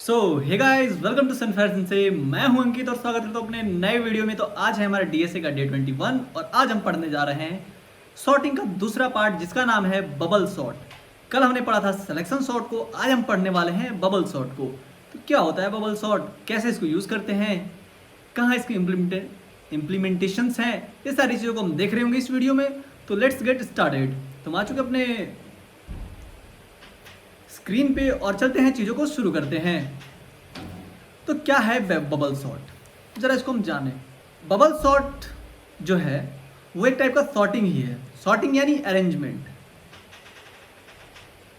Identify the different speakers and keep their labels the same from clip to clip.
Speaker 1: So hey guys, welcome to Sunfair से। मैं हूं अंकित और स्वागत करता हूं अपने नए वीडियो में। तो आज है हमारा डीएसए का डे 21 और आज हम पढ़ने जा रहे हैं सॉर्टिंग का दूसरा पार्ट जिसका नाम है बबल सॉर्ट। कल हमने पढ़ा था सिलेक्शन सॉर्ट को, आज हम पढ़ने वाले हैं बबल सॉर्ट को। तो क्या होता है बबल सॉर्ट, कैसे इसको यूज़ करते हैं, कहाँ इसकी इम्प्लीमेंटेशंस हैं, ये सारी चीज़ों को हम देख रहे होंगे इस वीडियो में। तो लेट्स गेट स्टार्टेड। तो हम आ चुके अपने स्क्रीन पे और चलते हैं, चीज़ों को शुरू करते हैं। तो क्या है बबल सॉर्ट, जरा इसको हम जानें। बबल सॉर्ट जो है वो एक टाइप का सॉर्टिंग ही है। सॉर्टिंग यानी अरेंजमेंट।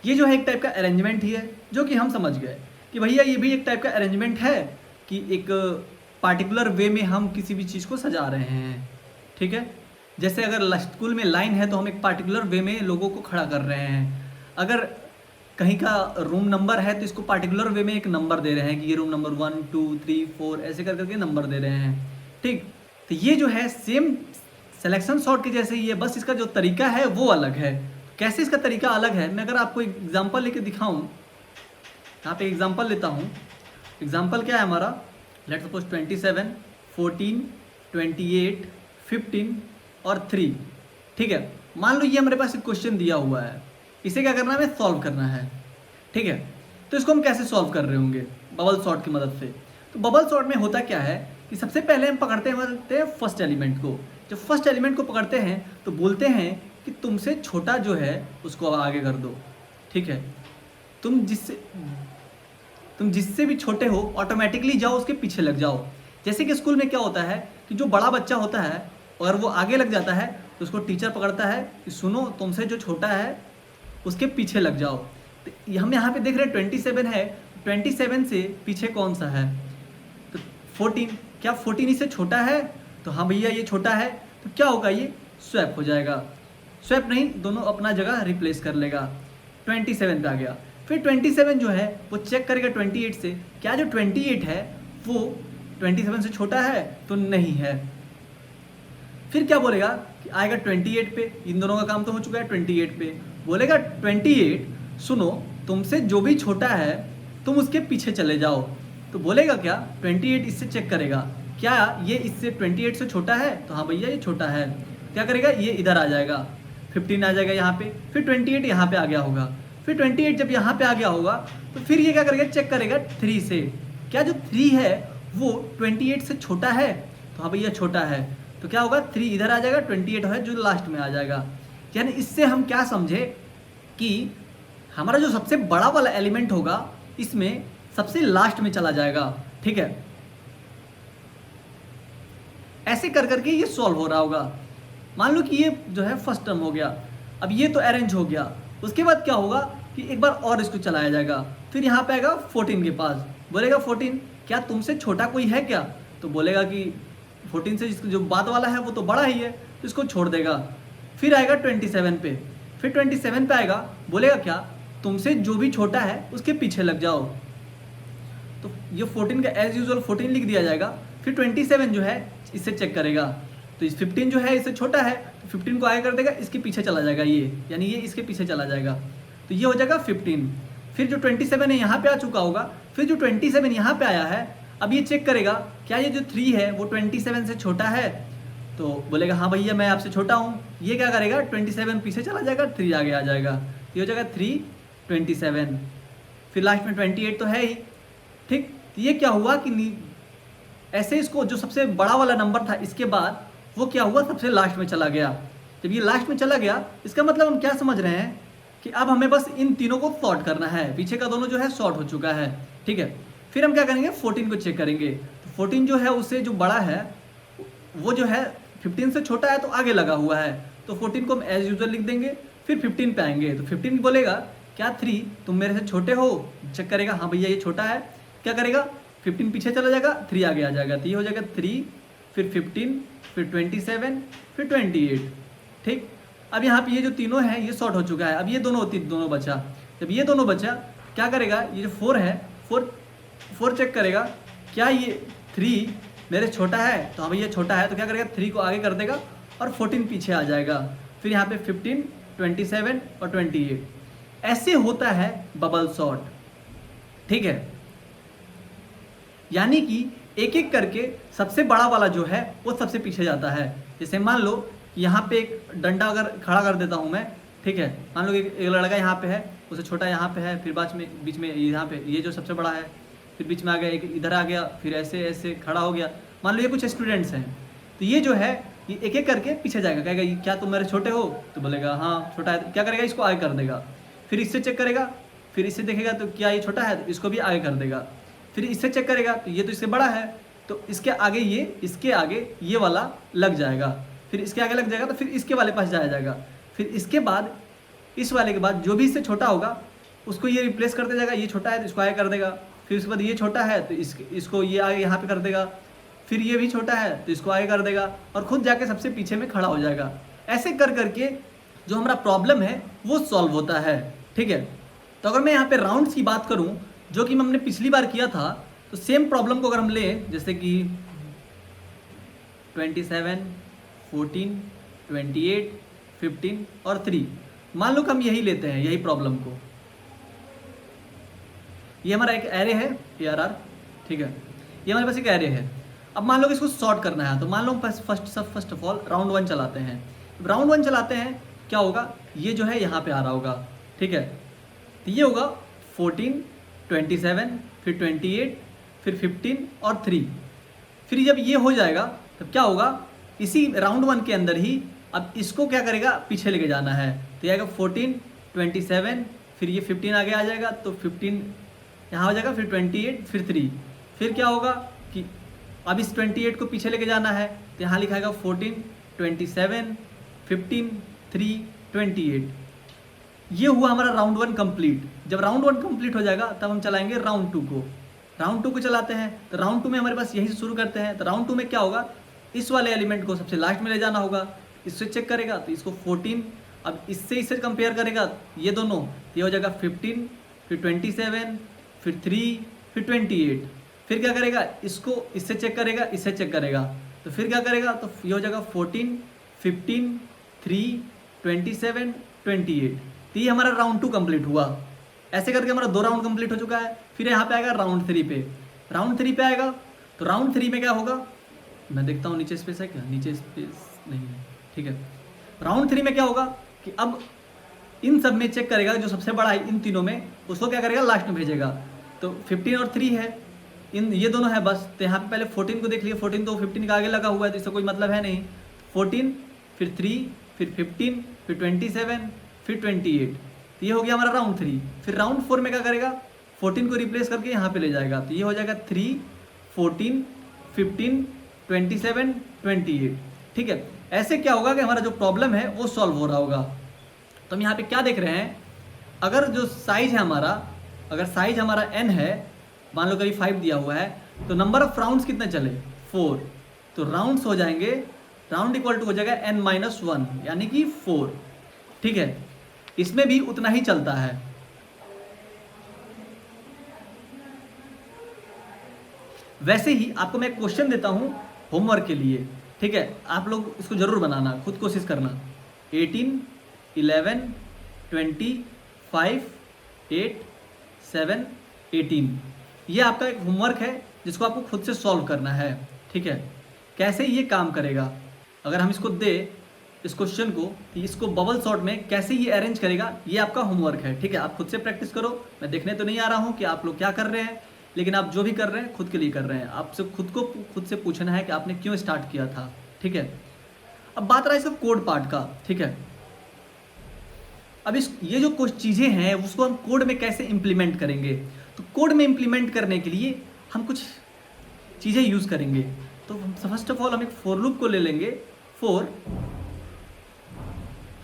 Speaker 1: ये जो है एक टाइप का अरेंजमेंट ही है, जो कि हम समझ गए कि भैया ये भी एक टाइप का अरेंजमेंट है कि एक पार्टिकुलर वे में हम किसी भी चीज़ को सजा रहे हैं। ठीक है, जैसे अगर स्कूल में लाइन है तो हम एक पार्टिकुलर वे में लोगों को खड़ा कर रहे हैं। अगर कहीं का रूम नंबर है तो इसको पार्टिकुलर वे में एक नंबर दे रहे हैं कि ये रूम नंबर 1 2 3 4 ऐसे कर करके नंबर दे रहे हैं। ठीक, तो ये जो है सेम सिलेक्शन सॉर्ट के जैसे ही है, बस इसका जो तरीका है वो अलग है। कैसे इसका तरीका अलग है, मैं अगर आपको एग्जांपल लेके दिखाऊं, यहाँ पे एग्जांपल लेता हूँ। एग्जांपल क्या है हमारा, लेट्स सपोज 27 14 28 15 और 3। ठीक है, मान लो ये हमारे पास एक क्वेश्चन दिया हुआ है, इसे क्या करना है, हमें सॉल्व करना है। ठीक है, तो इसको हम कैसे सॉल्व कर रहे होंगे, बबल सॉर्ट की मदद से। तो बबल सॉर्ट में होता क्या है कि सबसे पहले हम पकड़ते हैं फर्स्ट एलिमेंट को। जब फर्स्ट एलिमेंट को पकड़ते हैं तो बोलते हैं कि तुमसे छोटा जो है उसको आगे कर दो। ठीक है, तुम जिससे भी छोटे हो ऑटोमेटिकली जाओ उसके पीछे लग जाओ। जैसे कि स्कूल में क्या होता है कि जो बड़ा बच्चा होता है अगर वो आगे लग जाता है तो उसको टीचर पकड़ता है कि सुनो, तुमसे जो छोटा है उसके पीछे लग जाओ। तो हम यहाँ पे देख रहे हैं 27 है, 27 से पीछे कौन सा है, तो 14। क्या 14 इससे छोटा है? तो हाँ भैया ये छोटा है। तो क्या होगा, ये स्वैप हो जाएगा। स्वैप नहीं, दोनों अपना जगह रिप्लेस कर लेगा। 27 पे आ गया। फिर 27 जो है वो चेक करेगा 28 से, क्या जो 28 है वो 27 से छोटा है? तो नहीं है। फिर क्या बोलेगा कि आएगा 28 पे, इन दोनों का काम तो हो चुका है। 28 पे बोलेगा 28 सुनो, तुमसे जो भी छोटा है तुम उसके पीछे चले जाओ। तो बोलेगा क्या, 28 इससे चेक करेगा, क्या ये इससे 28 से छोटा है? तो हाँ भैया ये छोटा है। क्या करेगा, ये इधर आ जाएगा, 15 आ जाएगा यहाँ पे। फिर 28 यहाँ पे आ गया होगा। फिर 28 जब यहाँ पे आ गया होगा तो फिर ये क्या करेगा, चेक करेगा 3 से, क्या जो 3 है वो 28 से छोटा है? तो हाँ भैया छोटा है। तो क्या होगा, 3 इधर आ जाएगा, 28 है जो लास्ट में आ जाएगा। यानी इससे हम क्या समझे कि हमारा जो सबसे बड़ा वाला एलिमेंट होगा इसमें सबसे लास्ट में चला जाएगा। ठीक है, ऐसे कर करके ये सॉल्व हो रहा होगा। मान लो कि ये जो है फर्स्ट टर्म हो गया, अब ये तो अरेंज हो गया। उसके बाद क्या होगा कि एक बार और इसको चलाया जाएगा। फिर यहाँ पे आएगा 14 के पास, बोलेगा 14 क्या तुमसे छोटा कोई है क्या? तो बोलेगा कि 14 से जो बाद वाला है वो तो बड़ा ही है, तो इसको छोड़ देगा। फिर आएगा 27 पे, फिर 27 पे आएगा, बोलेगा क्या तुमसे जो भी छोटा है उसके पीछे लग जाओ। तो ये 14 का एज यूजुअल 14 लिख दिया जाएगा। फिर 27 जो है इससे चेक करेगा, तो इस 15 जो है इससे छोटा है तो 15 को आगे कर देगा, इसके पीछे चला जाएगा ये, यानी ये इसके पीछे चला जाएगा। तो ये हो जाएगा 15। फिर जो 27 है यहाँ पे आ चुका होगा, फिर जो 27 यहाँ पे आया है अब ये चेक करेगा क्या ये जो 3 है वो 27 से छोटा है? तो बोलेगा हाँ भैया मैं आपसे छोटा हूँ। ये क्या करेगा, 27 पीछे चला जाएगा, 3 आगे आ जाएगा। ये हो जाएगा 3 27। फिर लास्ट में 28 तो है ही। ठीक, तो ये क्या हुआ कि ऐसे इसको जो सबसे बड़ा वाला नंबर था इसके बाद वो क्या हुआ, सबसे लास्ट में चला गया। जब ये लास्ट में चला गया इसका मतलब हम क्या समझ रहे हैं कि अब हमें बस इन तीनों को सॉर्ट करना है। पीछे का दोनों जो है सॉर्ट हो चुका है। ठीक है, फिर हम क्या करेंगे, 14 को चेक करेंगे। तो 14 जो है उससे जो बड़ा है वो जो है 15 से छोटा है तो आगे लगा हुआ है, तो 14 को हम एज यूजुअल लिख देंगे। फिर 15 पे आएंगे तो 15 बोलेगा क्या 3 तुम मेरे से छोटे हो? चेक करेगा हाँ भैया ये छोटा है। क्या करेगा, 15 पीछे चला जाएगा, 3 आगे आ जाएगा, तो ये हो जाएगा 3 फिर 15 फिर 27 फिर 28। ठीक, अब यहाँ पे ये जो तीनों है ये सॉर्ट हो चुका है। अब ये दोनों बचा। जब ये दोनों बचा क्या करेगा, ये जो 4 है 4 चेक करेगा, क्या ये 3 मेरे छोटा है? तो हाँ भैया छोटा है। तो क्या करेगा, 3 को आगे कर देगा और 14 पीछे आ जाएगा। फिर यहाँ पे 15 27 और 28। ऐसे होता है बबल सॉर्ट। ठीक है, यानी कि एक एक करके सबसे बड़ा वाला जो है वो सबसे पीछे जाता है। जैसे मान लो कि यहाँ पे एक डंडा अगर खड़ा कर देता हूँ मैं, ठीक है, मान लो एक लड़का यहाँ पे है, उससे छोटा यहाँ पे है, फिर बीच में यहाँ पे ये जो सबसे बड़ा है, फिर बीच में आ गया, एक इधर आ गया, फिर ऐसे ऐसे खड़ा हो गया। मान लो ये कुछ स्टूडेंट्स हैं, तो ये जो है ये एक एक करके पीछे जाएगा, कहेगा ये क्या तुम मेरे छोटे हो, तो बोलेगा हाँ छोटा है, क्या करेगा इसको आगे कर देगा, फिर इससे चेक करेगा, फिर इससे देखेगा तो क्या ये छोटा है, तो इसको भी आगे कर देगा, फिर इससे चेक करेगा तो ये तो इससे बड़ा है, तो इसके आगे ये वाला लग जाएगा, फिर इसके आगे लग जाएगा, तो फिर इसके वाले पास जाया जाएगा, फिर इसके बाद इस वाले के बाद जो भी इससे छोटा होगा उसको ये रिप्लेस करते जाएगा, ये छोटा है तो इसको आगे कर देगा, फिर उसके बाद ये छोटा है तो इसको ये आगे यहाँ पे कर देगा, फिर ये भी छोटा है तो इसको आगे कर देगा, और खुद जाके सबसे पीछे में खड़ा हो जाएगा। ऐसे कर करके जो हमारा प्रॉब्लम है वो सॉल्व होता है। ठीक है, तो अगर मैं यहाँ पे राउंड्स की बात करूँ जो कि हमने पिछली बार किया था, तो सेम प्रॉब्लम को अगर हम लें, जैसे कि 27, 14, 28, 15 और 3, मान लो कि हम यही लेते हैं, यही प्रॉब्लम को, ये हमारा एक एरे है ARR, ठीक है, ये हमारे पास एक एरे है। अब मान लो कि इसको सॉर्ट करना है, तो मान लो फर्स्ट ऑफ ऑल राउंड 1 चलाते हैं। राउंड 1 चलाते हैं, क्या होगा, ये जो है यहाँ पे आ रहा होगा, ठीक है, तो ये होगा 14, 27, फिर 28, फिर 15 और 3। फिर जब ये हो जाएगा तब क्या होगा, इसी राउंड 1 के अंदर ही अब इसको क्या करेगा, पीछे लेके जाना है, तो ये आएगा 14, 27, फिर ये 15 आगे आ जाएगा, तो 15 यहाँ हो जाएगा, फिर 28, फिर 3, फिर क्या होगा कि अब इस 28 को पीछे लेके जाना है, तो यहाँ लिखा है 14, 27, 15, 3, 28। ये हुआ हमारा राउंड 1 कंप्लीट। जब राउंड 1 कंप्लीट हो जाएगा तब हम चलाएंगे राउंड 2 को। राउंड 2 को चलाते हैं, तो राउंड 2 में हमारे पास यही से शुरू करते हैं, तो राउंड 2 में क्या होगा, इस वाले एलिमेंट को सबसे लास्ट में ले जाना होगा, इससे चेक करेगा तो इसको 14, अब इससे कंपेयर करेगा ये दोनों, ये हो जाएगा 15, फिर 27, फिर 3, फिर 28, फिर क्या करेगा, इसको इससे चेक करेगा, इससे चेक करेगा, तो फिर क्या करेगा, तो ये हो जाएगा 14, 15, 3, 27, 28। तो ये हमारा राउंड 2 कंप्लीट हुआ। ऐसे करके हमारा 2 राउंड कंप्लीट हो चुका है। फिर यहाँ पे आएगा राउंड 3 पे, राउंड 3 पे आएगा, तो राउंड 3 में क्या होगा, मैं देखता हूँ नीचे स्पेस है क्या, नीचे स्पेस नहीं है, ठीक है। राउंड 3 में क्या होगा कि अब इन सब में चेक करेगा, जो सबसे बड़ा है इन तीनों में, उसको क्या करेगा, लास्ट में भेजेगा। तो 15 और 3 है, इन ये दोनों है बस, तो यहाँ पे पहले 14 को देख लिए, 14 तो 15 का आगे लगा हुआ है, तो इसका कोई मतलब है नहीं। 14, फिर 3, फिर 15, फिर 27, फिर 28, तो ये हो गया हमारा राउंड 3। फिर राउंड 4 में क्या करेगा, 14 को रिप्लेस करके यहाँ पे ले जाएगा, तो ये हो जाएगा 3, 14, 15, 27, 28। ठीक है, ऐसे क्या होगा कि हमारा जो प्रॉब्लम है वो सॉल्व हो रहा होगा। तो हम यहाँ पे क्या देख रहे हैं, अगर जो साइज है हमारा, अगर साइज हमारा n है, मान लो करीब 5 दिया हुआ है, तो नंबर ऑफ राउंड्स कितने चले, 4, तो राउंड्स हो जाएंगे, राउंड इक्वल टू हो जाएगा n-1 यानी कि 4। ठीक है, इसमें भी उतना ही चलता है। वैसे ही आपको मैं क्वेश्चन देता हूं होमवर्क के लिए, ठीक है, आप लोग इसको जरूर बनाना, खुद कोशिश करना। 18, 11, 20, 5, 8, 7, 18, ये आपका एक होमवर्क है जिसको आपको खुद से सॉल्व करना है। ठीक है, कैसे ये काम करेगा, अगर हम इसको दे इस क्वेश्चन को, कि इसको बबल सॉर्ट में कैसे ये अरेंज करेगा, ये आपका होमवर्क है। ठीक है, आप खुद से प्रैक्टिस करो, मैं देखने तो नहीं आ रहा हूँ कि आप लोग क्या कर रहे हैं, लेकिन आप जो भी कर रहे हैं खुद के लिए कर रहे हैं। आपसे खुद से पूछना है कि आपने क्यों स्टार्ट किया था। ठीक है, अब बात रहा है इसका कोड पार्ट का। ठीक है, अब ये जो कुछ चीज़ें हैं उसको हम कोड में कैसे इम्प्लीमेंट करेंगे, तो कोड में इम्प्लीमेंट करने के लिए हम कुछ चीज़ें यूज़ करेंगे। तो फर्स्ट ऑफ ऑल हम एक फॉर लूप को ले लेंगे। फॉर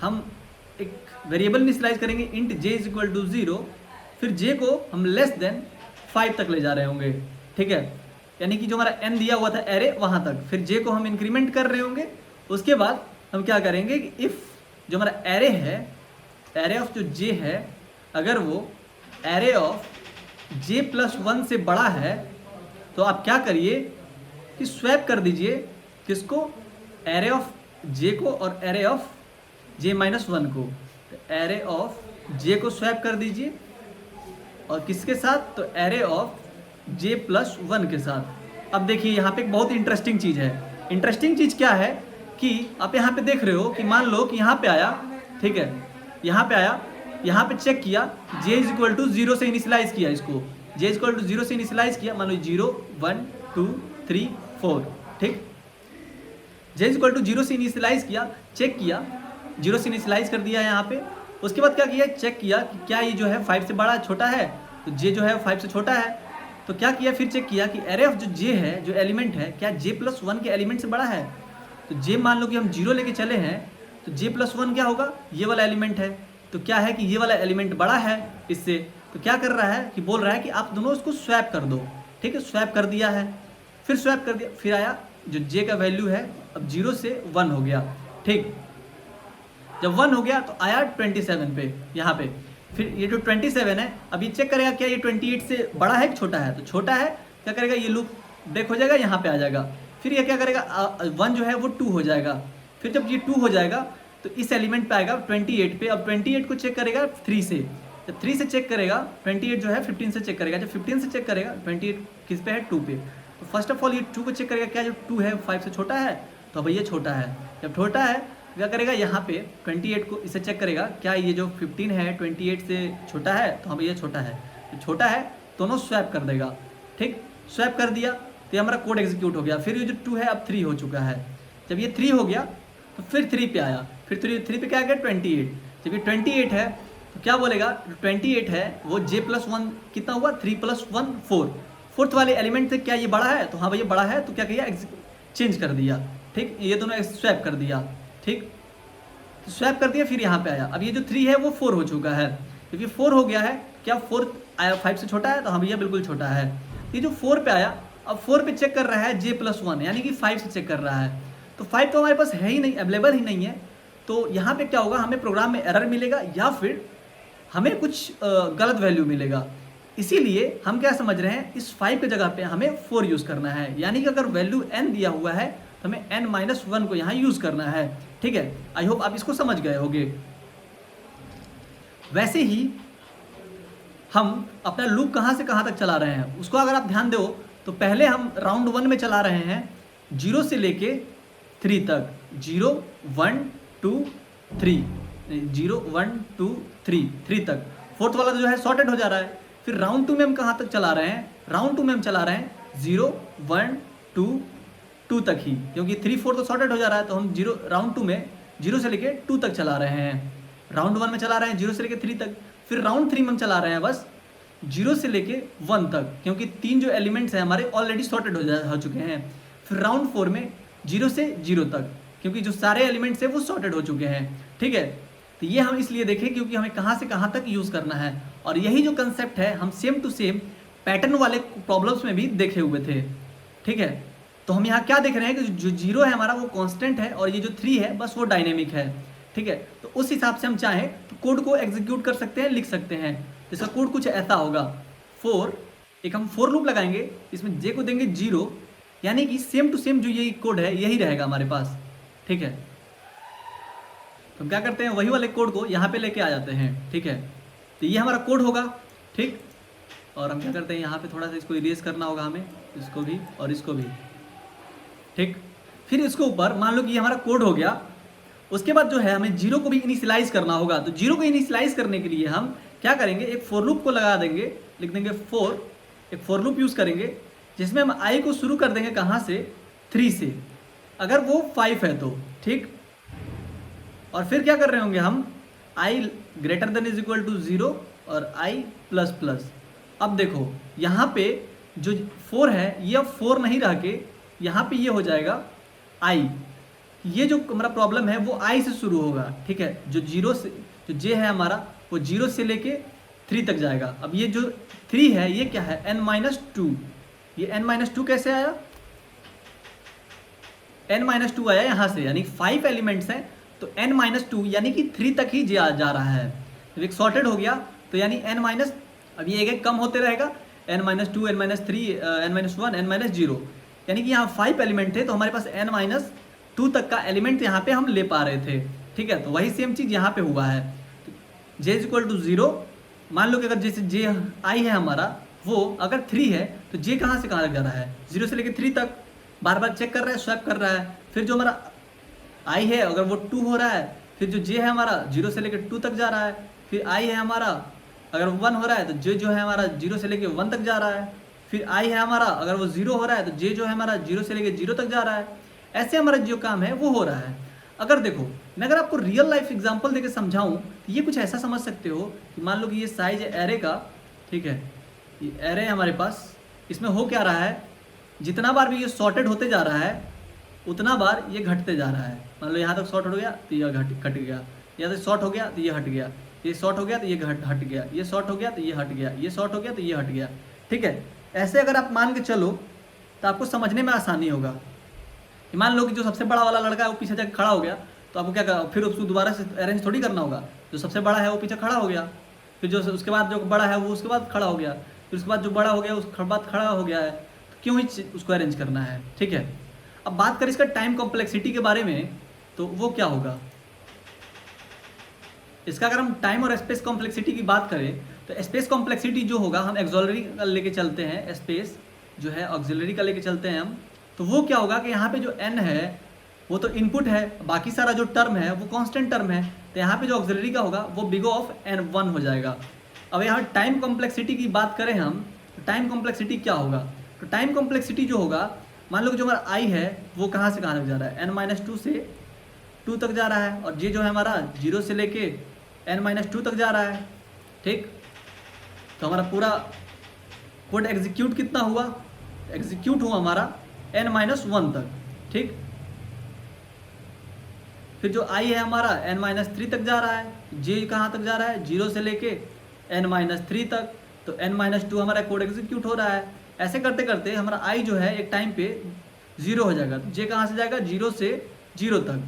Speaker 1: हम एक वेरिएबल इनिशियलाइज करेंगे int j is equal to 0, फिर j को हम लेस देन 5 तक ले जा रहे होंगे। ठीक है, यानी कि जो हमारा n दिया हुआ था एरे वहाँ तक, फिर j को हम इंक्रीमेंट कर रहे होंगे। उसके बाद हम क्या करेंगे कि इफ़ जो हमारा एरे है, एरे ऑफ जो j है, अगर वो एरे ऑफ j+1 से बड़ा है तो आप क्या करिए कि स्वैप कर दीजिए, किसको, एरे ऑफ j को और एरे ऑफ j-1 को। तो एरे ऑफ j को स्वैप कर दीजिए, और किसके साथ, तो array of J plus one के साथ। अब देखिए यहाँ पे एक बहुत इंटरेस्टिंग चीज़ है। इंटरेस्टिंग चीज़ क्या है कि आप यहाँ पे देख रहे हो कि मान लो कि यहाँ पे आया, ठीक है, यहाँ पे आया, यहाँ पे चेक किया, जे इज इक्वल टू 0 से इनिशियलाइज किया इसको, जे इज इक्वल टू 0 से इनिशियलाइज किया, मान लो 0 1 2 3 4, ठीक, जे इज इक्वल टू 0 से इनिशियलाइज किया, चेक किया, 0 से इनिशियलाइज कर दिया यहाँ पे। उसके बाद क्या किया, चेक किया कि क्या ये जो है 5 से बड़ा छोटा है, तो जे जो है 5 से छोटा है। तो क्या किया, फिर चेक किया कि एरे ऑफ जो जे है, जो एलिमेंट है, क्या जे प्लस वन के एलिमेंट से बड़ा है। तो जे मान लो कि हम 0 लेके चले हैं, तो जे प्लस वन क्या होगा, ये वाला एलिमेंट है। तो क्या है कि ये वाला एलिमेंट बड़ा है इससे। तो क्या कर रहा है कि बोल रहा है कि आप दोनों इसको स्वैप कर दो, ठीक है, स्वैप कर दिया है। फिर स्वैप कर दिया, फिर आया जो जे का वैल्यू है अब 0 से 1 हो गया, ठीक। जब 1 हो गया तो आया 27 पे यहाँ पे। फिर ये जो 27 है, अब ये चेक करेगा क्या ये 28 से बड़ा है कि छोटा है। तो छोटा है, क्या करेगा, ये लूप ब्रेक हो जाएगा, यहाँ पे आ जाएगा। फिर ये क्या करेगा, 1 जो है वो 2 हो जाएगा। फिर जब ये 2 हो जाएगा तो इस एलिमेंट पे आएगा 28 पे। अब 28 को चेक करेगा 3 से, जब 3 से चेक करेगा 28 जो है 15 से चेक करेगा, जब 15 से चेक करेगा 28 किस पे है, 2 पे। तो फर्स्ट ऑफ ऑल ये 2 को चेक करेगा, क्या जो 2 है 5 से छोटा है, तो अब ये छोटा है। जब छोटा है क्या करेगा, यहाँ पे 28 को इसे चेक करेगा, क्या ये जो 15 है 28 से छोटा है, तो हाँ ये छोटा है। तो छोटा है, दोनों स्वैप कर देगा, ठीक, स्वैप कर दिया तो ये हमारा कोड एग्जीक्यूट हो गया। फिर ये जो 2 है अब 3 हो चुका है। जब ये 3 हो गया तो फिर 3 पे आया, फिर 3 पे क्या आ गया 28। जब ये 28 है तो क्या बोलेगा, 28 है वो जे प्लस वन कितना हुआ, 3 + 1 4, फोर्थ वाले एलिमेंट से क्या ये बड़ा है, तो हाँ भैया बड़ा है। तो क्या किया, चेंज कर दिया, ठीक, ये दोनों स्वैप कर दिया, ठीक, तो स्वैप कर दिया। फिर यहाँ पे आया, अब ये जो 3 है वो 4 हो चुका है। जब ये 4 हो गया है, क्या 4 आया 5 से छोटा है, तो हाँ भैया बिल्कुल छोटा है। ये जो 4 पे आया, अब 4 पे चेक कर रहा है जे प्लस वन, यानी कि 5 से चेक कर रहा है। तो 5 तो हमारे पास है ही नहीं, अवेलेबल ही नहीं है। तो यहाँ पे क्या होगा, हमें प्रोग्राम में एरर मिलेगा या फिर हमें कुछ गलत वैल्यू मिलेगा। इसीलिए हम क्या समझ रहे हैं, इस 5 की जगह पे हमें 4 यूज़ करना है। यानी कि अगर वैल्यू n दिया हुआ है तो हमें n-1 को यहाँ यूज़ करना है, ठीक है। आई होप आप इसको समझ गए होंगे। वैसे ही हम अपना लूप कहाँ से कहाँ तक चला रहे हैं उसको अगर आप ध्यान दो, तो पहले हम राउंड 1 में चला रहे हैं 0 से लेके 3 तक, 0 1 2 3, 0 1 2 3 तक। फोर्थ वाला जो है सॉर्टेड हो जा रहा है। फिर राउंड 2 में हम कहाँ तक चला रहे हैं, राउंड 2 में हम चला रहे हैं 0 1 2 2 तक ही, क्योंकि 3 4 तो सॉर्टेड हो जा रहा है। तो हम राउंड 2 में 0 से लेके 2 तक चला रहे हैं। राउंड 1 में चला रहे हैं 0 से लेके 3 तक। फिर राउंड 3 में हम चला रहे हैं बस 0 से लेके 1 तक, क्योंकि 3 जो एलिमेंट्स हैं हमारे ऑलरेडी सॉर्टेड हो चुके हैं। फिर राउंड 4 में 0 से 0 तक, क्योंकि जो सारे एलिमेंट्स हैं वो सॉर्टेड हो चुके हैं, ठीक है। तो ये हम इसलिए देखें क्योंकि हमें कहाँ से कहाँ तक यूज़ करना है। और यही जो कंसेप्ट है हम सेम टू सेम पैटर्न वाले प्रॉब्लम्स में भी देखे हुए थे, ठीक है। तो हम यहाँ क्या देख रहे हैं कि जो 0 है हमारा वो कांस्टेंट है और ये जो 3 है बस वो डायनेमिक है, ठीक है। तो उस हिसाब से हम चाहें तो कोड को एग्जीक्यूट कर सकते हैं, लिख सकते हैं। इसका कोड कुछ ऐसा होगा, 4, एक हम फॉर लूप लगाएंगे, इसमें जे को देंगे 0, यानी कि सेम टू सेम जो ये कोड है यही रहेगा हमारे पास, ठीक है। तो हम क्या करते हैं, वही वाले कोड को यहाँ पे लेके आ जाते हैं, ठीक है। तो ये हमारा कोड होगा, ठीक। और हम क्या करते हैं, यहाँ पे थोड़ा सा इसको इरेज करना होगा हमें, इसको भी और इसको भी, ठीक। फिर इसके ऊपर मान लो कि ये हमारा कोड हो गया। उसके बाद जो है हमें 0 को भी इनिशियलाइज करना होगा। तो 0 को इनिशियलाइज करने के लिए हम क्या करेंगे, एक फॉर लूप को लगा देंगे, लिख देंगे 4, एक फॉर लूप यूज़ करेंगे जिसमें हम i को शुरू कर देंगे कहाँ से, 3 से, अगर वो 5 है तो, ठीक। और फिर क्या कर रहे होंगे हम, i > 0 और i ++। अब देखो यहाँ पे जो 4 है ये अब 4 नहीं रह के यहाँ पे ये हो जाएगा i। ये जो हमारा प्रॉब्लम है वो i से शुरू होगा, ठीक है। जो 0 से जो j है हमारा वो 0 से लेके 3 तक जाएगा। अब ये जो 3 है ये क्या है, n-2। ये n-2 कैसे आया, n-2 आया यहाँ से, यानी 5 एलिमेंट्स हैं तो n-2 यानी कि 3 तक ही जा रहा है। जब एक सॉर्टेड हो गया तो यानी n-, अब ये एक कम होते रहेगा, n-2 n-3 n-1 n-0, यानी कि यहाँ 5 एलिमेंट थे तो हमारे पास n-2 तक का एलिमेंट यहाँ पे हम ले पा रहे थे, ठीक है। तो वही सेम चीज़ यहाँ पे हुआ है। j = 0, मान लो कि अगर जैसे j i है हमारा वो अगर 3 है तो जे कहाँ से कहाँ तक जा रहा है, 0 से लेकर 3 तक बार बार चेक कर रहा है, स्वैप कर रहा है। फिर जो हमारा आई है अगर वो 2 हो रहा है, फिर जो जे है हमारा 0 से लेकर 2 तक जा रहा है। फिर आई है हमारा अगर वो 1 हो रहा है तो जे जो है हमारा 0 से लेकर 1 तक जा रहा है। फिर आई है हमारा अगर वो 0 हो रहा है तो जे जो है हमारा 0 से लेकर 0 तक जा रहा है। ऐसे हमारा जो काम है वो हो रहा है। अगर देखो मैं अगर आपको रियल लाइफ एग्जांपल देके समझाऊं तो ये कुछ ऐसा समझ सकते हो कि मान लो कि ये साइज है एरे का, ठीक है, ये एरे है हमारे पास। इसमें हो क्या रहा है, जितना बार भी ये सॉर्टेड होते जा रहा है उतना बार ये घटते जा रहा है। मान लो यहाँ तक शॉर्ट हो गया तो ये घट गया, यहाँ तक शॉर्ट हो गया तो ये हट गया, ये शॉर्ट हो गया तो ये हट गया, ये शॉर्ट हो गया तो ये हट गया, ये शॉर्ट हो गया तो ये हट गया। ठीक है, ऐसे अगर आप मान के चलो तो आपको समझने में आसानी होगा कि मान लो कि जो सबसे बड़ा वाला लड़का है वो पीछे जाकर खड़ा हो गया तो आपको क्या करना, फिर उसको दोबारा से अरेंज थोड़ी करना होगा। जो सबसे बड़ा है वो पीछे खड़ा हो गया, फिर जो उसके बाद जो बड़ा है वो उसके बाद खड़ा हो गया, फिर उसके बाद जो बड़ा हो गया उसके बाद खड़ा हो गया है, तो क्यों ही उसको अरेंज करना है। ठीक है, अब बात करें इसका टाइम कॉम्प्लेक्सिटी के बारे में तो वो क्या होगा। इसका अगर हम टाइम और स्पेस कॉम्प्लेक्सिटी की बात करें तो स्पेस कॉम्प्लेक्सिटी जो होगा हम एक्सॉलरी का लेके चलते हैं, स्पेस जो है ऑक्सिलरी का लेके चलते हैं हम, तो वो क्या होगा कि यहाँ पे जो n है वो तो इनपुट है, बाकी सारा जो टर्म है वो कांस्टेंट टर्म है, तो यहाँ पे जो ऑक्सिलरी का होगा वो बिग ऑफ n1 हो जाएगा। अब यहाँ टाइम कॉम्प्लेक्सिटी की बात करें हम तो टाइम कॉम्प्लेक्सिटी क्या होगा, तो टाइम कॉम्प्लेक्सिटी जो होगा मान लो कि जो हमारा आई है वो कहाँ से कहाँ तक जा रहा है, n-2 से 2 तक जा रहा है, और जे जो है हमारा 0 से लेके n-2 तक जा रहा है। ठीक, तो हमारा पूरा कोड एग्जीक्यूट कितना हुआ, एग्जीक्यूट हुआ हमारा n-1 तक। ठीक, फिर जो i है हमारा n-3 तक जा रहा है, j कहाँ तक जा रहा है 0 से लेके n-3 तक, तो n-2 हमारा कोड एग्जीक्यूट हो रहा है। ऐसे करते करते हमारा i जो है एक टाइम पे 0 हो जाएगा, तो j कहाँ से जाएगा 0 से 0 तक,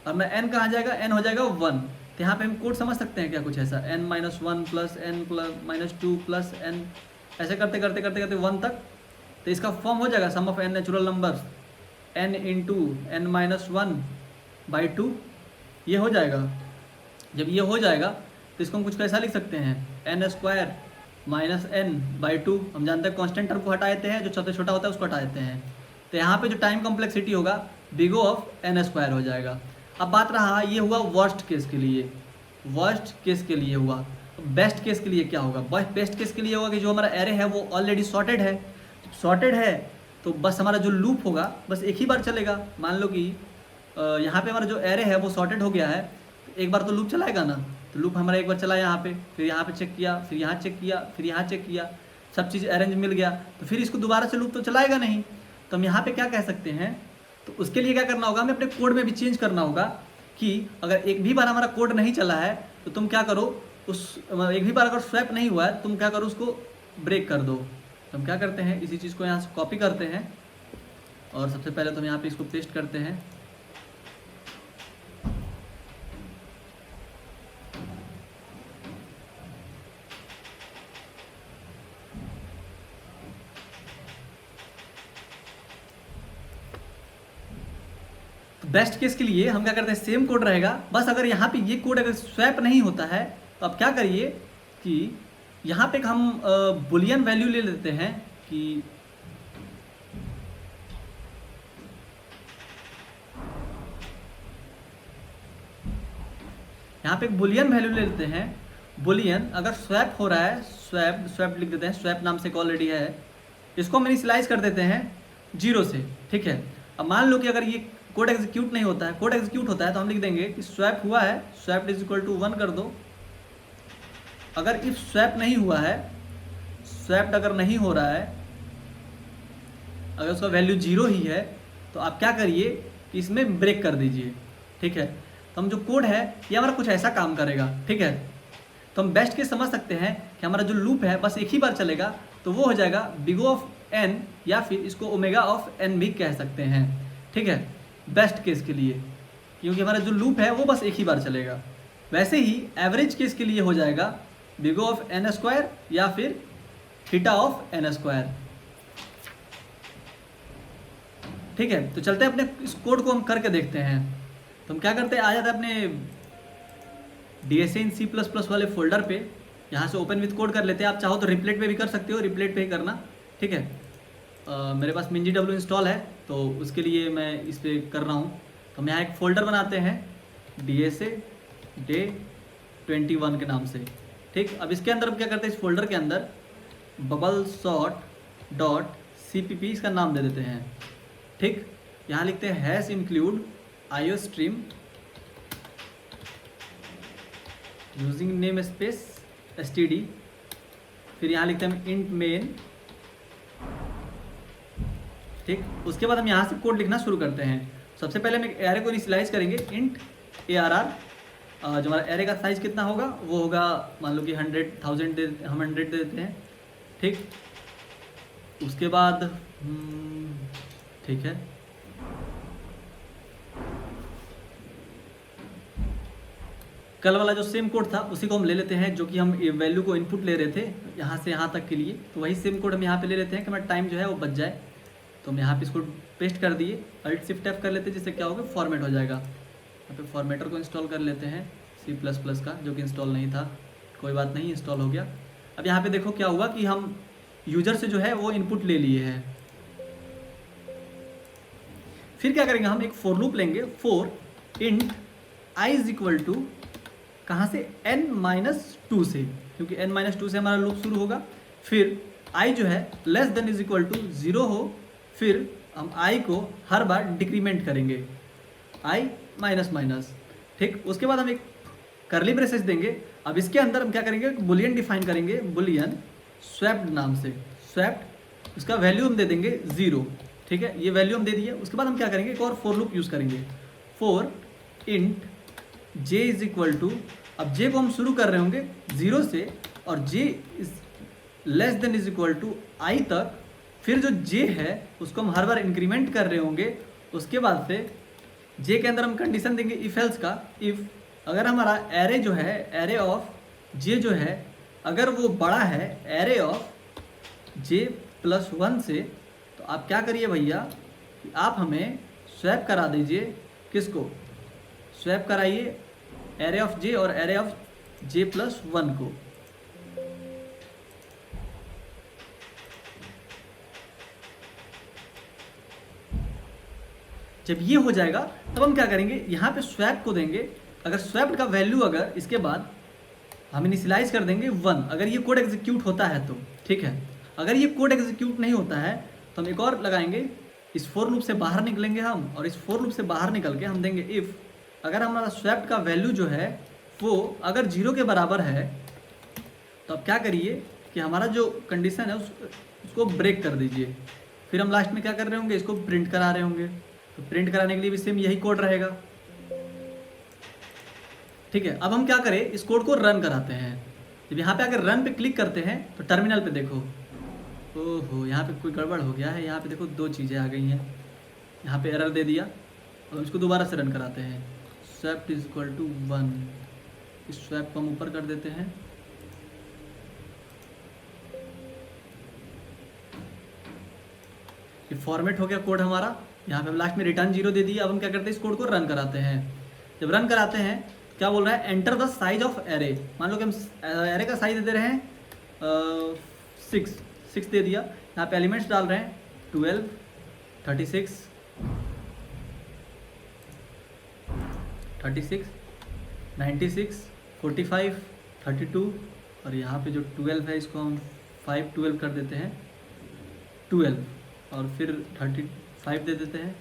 Speaker 1: और मैं n कहाँ जाएगा, n हो जाएगा 1। तो यहाँ पे हम कोड समझ सकते हैं क्या कुछ ऐसा, n-1 plus n-2 plus n, ऐसे करते करते करते करते 1 तक। तो इसका फॉर्म हो जाएगा sum of n natural numbers n into n-1/2, ये हो जाएगा। जब ये हो जाएगा तो इसको हम कुछ कैसा लिख सकते हैं, n² माइनस n/2। हम जानते हैं कांस्टेंट टर्म को हटा देते हैं, जो सबसे छोटा होता है उसको हटा देते हैं। तो यहाँ पे जो टाइम कॉम्प्लेक्सिटी होगा बिग ऑफ n² हो जाएगा। अब बात रहा ये हुआ वर्स्ट केस के लिए, वर्स्ट केस के लिए हुआ। बेस्ट केस के लिए क्या होगा, बेस्ट केस के लिए होगा कि जो हमारा एरे है वो ऑलरेडी सॉर्टेड है, सॉर्टेड है तो बस हमारा जो लूप होगा बस एक ही बार चलेगा। मान लो कि यहाँ पे हमारा जो एरे है वो सॉर्टेड हो गया है, तो एक बार तो लूप चलाएगा ना, तो लूप हमारा एक बार चला यहाँ पे, फिर यहाँ पे चेक किया, फिर यहाँ चेक किया, फिर यहाँ चेक किया, सब चीज़ अरेंज मिल गया, तो फिर इसको दोबारा से लूप तो चलाएगा नहीं। तो हम यहाँ पे क्या कह सकते हैं, तो उसके लिए क्या करना होगा, हमें अपने कोड में भी चेंज करना होगा कि अगर एक भी बार हमारा कोड नहीं चला है तो तुम क्या करो, उस एक भी बार अगर स्वैप नहीं हुआ है तुम क्या करो, उसको ब्रेक कर दो। तो हम क्या करते हैं, इसी चीज़ को यहाँ से कॉपी करते हैं और सबसे पहले तो हम यहाँ पे इसको पेस्ट करते हैं। बेस्ट केस के लिए हम क्या करते हैं, सेम कोड रहेगा, बस अगर यहाँ पे ये कोड अगर स्वैप नहीं होता है तो आप क्या करिए कि यहाँ पे हम बुलियन वैल्यू ले लेते हैं कि यहाँ पे एक बुलियन वैल्यू ले लेते हैं। बुलियन अगर स्वैप हो रहा है, स्वैप लिख देते हैं, स्वैप नाम से ऑलरेडी है, इसको हम इनिशियलाइज कर देते हैं 0 से। ठीक है, अब मान लो कि अगर ये कोड एग्जीक्यूट नहीं होता है, कोड एग्जीक्यूट होता है तो हम लिख देंगे कि स्वैप हुआ है, स्वैप इज इक्वल टू 1 कर दो। अगर इफ स्वैप नहीं हुआ है, स्वैप्ड अगर नहीं हो रहा है, अगर उसका वैल्यू 0 ही है तो आप क्या करिए कि इसमें ब्रेक कर दीजिए। ठीक है, तो हम जो कोड है ये हमारा कुछ ऐसा काम करेगा। ठीक है, तो हम बेस्ट केस समझ सकते हैं कि हमारा जो लूप है बस एक ही बार चलेगा, तो वो हो जाएगा बिग ऑफ n, या फिर इसको ओमेगा ऑफ n भी कह सकते हैं। ठीक है, बेस्ट केस के लिए, क्योंकि हमारा जो लूप है वो बस एक ही बार चलेगा। वैसे ही एवरेज केस के लिए हो जाएगा बिग ऑफ n² या फिर थीटा ऑफ n²। ठीक है, तो चलते हैं अपने इस कोड को हम करके देखते हैं। तो हम क्या करते हैं, आ जाते हैं अपने DSA++ वाले फोल्डर पे, यहाँ से ओपन विथ कोड कर लेते हैं। आप चाहो तो रिप्लेट पे भी कर सकते हो, रिप्लेट पे ही करना। ठीक है, मेरे पास MinGW इंस्टॉल है, तो उसके लिए मैं इस पर कर रहा हूँ। तो हम यहाँ एक फ़ोल्डर बनाते हैं DSA Day 21 के नाम से, ठीक। अब इसके अंदर हम क्या करते हैं, इस फोल्डर के अंदर bubblesort.cpp इसका नाम दे देते हैं, ठीक। यहाँ लिखते हैं hash include IO stream using name space std, फिर यहाँ लिखते हैं इंट मेन, ठीक। उसके बाद हम यहाँ से कोड लिखना शुरू करते हैं। सबसे पहले हम एक एरे को इनिशियलाइज करेंगे, इंट ARR। जो हमारा एरे का साइज कितना होगा वो होगा, मान लो कि 100,000 हम 100 दे देते हैं, ठीक। उसके बाद ठीक है, कल वाला जो सेम कोड था उसी को हम ले लेते हैं, जो कि हम वैल्यू को इनपुट ले रहे थे यहाँ से यहाँ तक के लिए, तो वही सेम कोड हम यहाँ पे ले लेते हैं कि हमारा टाइम जो है वो बच जाए। तो हम यहाँ पे इसको पेस्ट कर दिए, Alt Shift F कर लेते हैं, जिससे क्या होगा, फॉर्मेट हो जाएगा। यहाँ पे फॉर्मेटर को इंस्टॉल कर लेते हैं C++ का, जो कि इंस्टॉल नहीं था, कोई बात नहीं, इंस्टॉल हो गया। अब यहाँ पे देखो क्या हुआ कि हम यूजर से जो है वो इनपुट ले लिए हैं। फिर क्या करेंगे, हम एक फॉर लूप लेंगे, for int i is equal to कहाँ से, n-2 से, क्योंकि n-2 से हमारा लूप शुरू होगा। फिर i जो है less than is equal to 0 हो, फिर हम i को हर बार डिक्रीमेंट करेंगे, i माइनस माइनस, ठीक। उसके बाद हम एक करली ब्रेसेस देंगे। अब इसके अंदर हम क्या करेंगे, बुलियन डिफाइन करेंगे, बुलियन स्वैप्ड नाम से, स्वैप्ड, उसका वैल्यू हम दे देंगे 0, ठीक है। ये वैल्यू हम दे दिए। उसके बाद हम क्या करेंगे, एक और फॉर लूप यूज़ करेंगे, for int j is equal to, अब j को हम शुरू कर रहे होंगे 0 से, और j is less than is equal to i तक, फिर जो j है उसको हम हर बार इंक्रीमेंट कर रहे होंगे। उसके बाद से j के अंदर हम कंडीशन देंगे इफ एल्स का, इफ अगर हमारा एरे जो है, एरे ऑफ j जो है, अगर वो बड़ा है एरे ऑफ j+1 से, तो आप क्या करिए भैया कि आप हमें स्वैप करा दीजिए, किसको स्वैप कराइए, एरे ऑफ j और एरे ऑफ j+1 को। जब ये हो जाएगा तब हम क्या करेंगे, यहाँ पे स्वैप को देंगे। अगर स्वैप का वैल्यू, अगर इसके बाद हम इनिशियलाइज कर देंगे 1, अगर ये कोड एग्जीक्यूट होता है तो, ठीक है। अगर ये कोड एग्जीक्यूट नहीं होता है तो हम एक और लगाएंगे, इस फॉर लूप से बाहर निकलेंगे हम, और इस फॉर लूप से बाहर निकल के हम देंगे इफ़, अगर हमारा स्वैप का वैल्यू जो है वो अगर 0 के बराबर है, तो आप क्या करिए कि हमारा जो कंडीशन है उसको ब्रेक कर दीजिए। फिर हम लास्ट में क्या कर रहे होंगे, इसको प्रिंट करा रहे होंगे। तो प्रिंट कराने के लिए भी सेम यही कोड रहेगा, ठीक है। अब हम क्या करें, इस कोड को रन कराते हैं। जब यहाँ पे अगर रन पे क्लिक करते हैं तो टर्मिनल पे देखो, ओहो यहाँ पे कोई गड़बड़ हो गया है। यहाँ पे देखो 2 चीज़ें आ गई हैं, यहाँ पे एरर दे दिया, और इसको दोबारा से रन कराते हैं। स्वैप इज इक्वल टू 1, इस स्वैप को हम ऊपर कर देते हैं। ये फॉर्मेट हो गया कोड हमारा। यहाँ पे हम लास्ट में रिटर्न 0 दे दिए। अब हम क्या करते हैं, इस कोड को रन कराते हैं। जब रन कराते हैं क्या बोल रहा है, enter the size of array. मान लो कि हम एरे का साइज दे रहे हैं 6 दे दिया। यहाँ पे एलिमेंट्स डाल रहे हैं 12, 36, 96, 45, 32, और यहाँ पे जो 12 है इसको हम 512 कर देते हैं, 12, और फिर 35 दे देते हैं।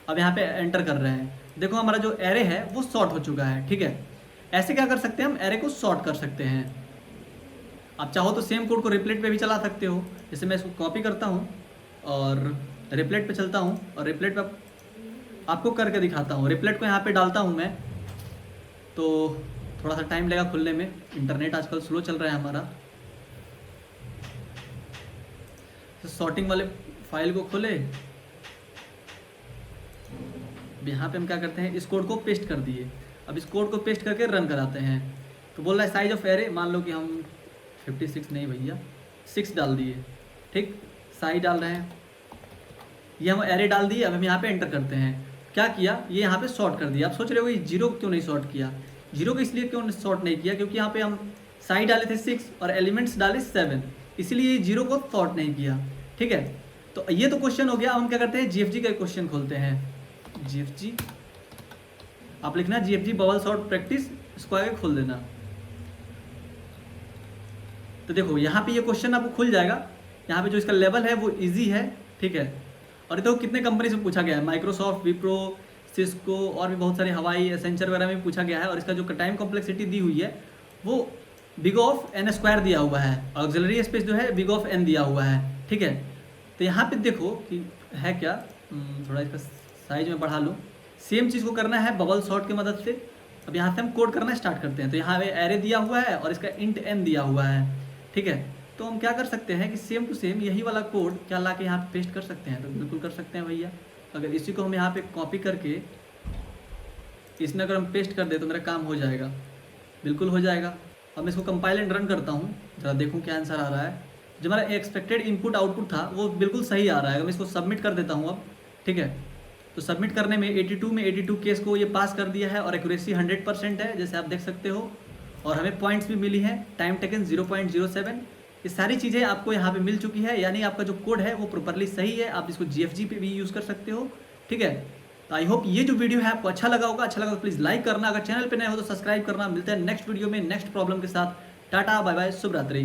Speaker 1: अब यहाँ पे एंटर कर रहे हैं। देखो हमारा जो एरे है वो सॉर्ट हो चुका है, ठीक है। ऐसे क्या कर सकते हैं, हम एरे को सॉर्ट कर सकते हैं। आप चाहो तो सेम कोड को रिप्लेट पे भी चला सकते हो। जैसे मैं इसको कॉपी करता हूँ और रिप्लेट पे चलता हूँ, और रिप्लेट पे आपको करके दिखाता हूँ। रिप्लेट को यहाँ पे डालता हूँ मैं, तो थोड़ा सा टाइम लगेगा खुलने में, इंटरनेट आजकल स्लो चल रहा है हमारा। तो सॉर्टिंग वाले फाइल को खोले, यहाँ पे हम क्या करते हैं, इस कोड को पेस्ट कर दिए। अब इस कोड को पेस्ट करके रन कराते हैं। तो बोल रहा है साइज ऑफ एरे, मान लो कि हम 56 नहीं भैया 6 डाल दिए, ठीक। साइज डाल रहे हैं, ये हम एरे डाल दिए। अब हम यहाँ पे एंटर करते हैं। क्या किया, ये यहाँ पे सॉर्ट कर दिया। आप सोच रहे हो ये 0 क्यों नहीं सॉर्ट किया, 0 को इसलिए क्यों सॉर्ट नहीं किया, क्योंकि यहाँ पे हम साइज डाले थे 6 और एलिमेंट्स डाले 7, इसीलिए ये 0 को सॉर्ट नहीं किया, ठीक है। तो ये तो क्वेश्चन हो गया। हम क्या करते हैं, जीएफजी का क्वेश्चन खोलते हैं। जीएफजी आप लिखना जीएफजी बबल सॉर्ट प्रैक्टिस, इसको आगे खोल देना। तो देखो यहाँ पे ये क्वेश्चन आपको खुल जाएगा। यहाँ पे जो इसका लेवल है वो इजी है, ठीक है। और ये देखो कितने कंपनी से पूछा गया है, माइक्रोसॉफ्ट, विप्रो, सिस्को और भी बहुत सारे, हवाई, एसेंचर वगैरह में पूछा गया है। और इसका जो टाइम कॉम्प्लेक्सिटी दी हुई है वो बिग ऑफ एन स्क्वायर दिया हुआ है, ऑक्सिलरी स्पेस जो है बिग ऑफ एन दिया हुआ है, ठीक है। तो यहाँ पे देखो कि है क्या, थोड़ा इसका साइज में बढ़ा लूँ। सेम चीज़ को करना है बबल सॉर्ट की मदद से। अब यहाँ से हम कोड करना स्टार्ट करते हैं। तो यहाँ पे एरे दिया हुआ है और इसका इंट एन दिया हुआ है, ठीक है। तो हम क्या कर सकते हैं कि सेम टू सेम यही वाला कोड क्या ला के यहाँ पे पेस्ट कर सकते हैं। तो बिल्कुल कर सकते हैं भैया। अगर इसी को हम यहाँ पे कॉपी करके इसमें अगर हम पेस्ट कर दे तो मेरा काम हो जाएगा, बिल्कुल हो जाएगा। अब मैं इसको कंपाइल एंड रन करता हूँ, जरा देखूँ क्या आंसर आ रहा है। जो हमारा एक्सपेक्टेड इनपुट आउटपुट था वो बिल्कुल सही आ रहा है। मैं इसको सबमिट कर देता हूँ अब, ठीक है। तो सबमिट करने में 82 में 82 केस को ये पास कर दिया है और एक्यूरेसी 100% है, जैसे आप देख सकते हो। और हमें पॉइंट्स भी मिली हैं, टाइम टेकन 0.07। ये सारी चीज़ें आपको यहाँ पे मिल चुकी है, यानी आपका जो कोड है वो प्रॉपरली सही है। आप इसको जीएफजी पे भी यूज़ कर सकते हो, ठीक है। तो आई होप ये जो वीडियो है आपको अच्छा लगा होगा। अच्छा लगा तो प्लीज़ लाइक करना, अगर चैनल पे नए हो तो सब्सक्राइब करना। मिलते हैं नेक्स्ट वीडियो में नेक्स्ट प्रॉब्लम के साथ। टाटा बाय बाय, शुभ रात्रि।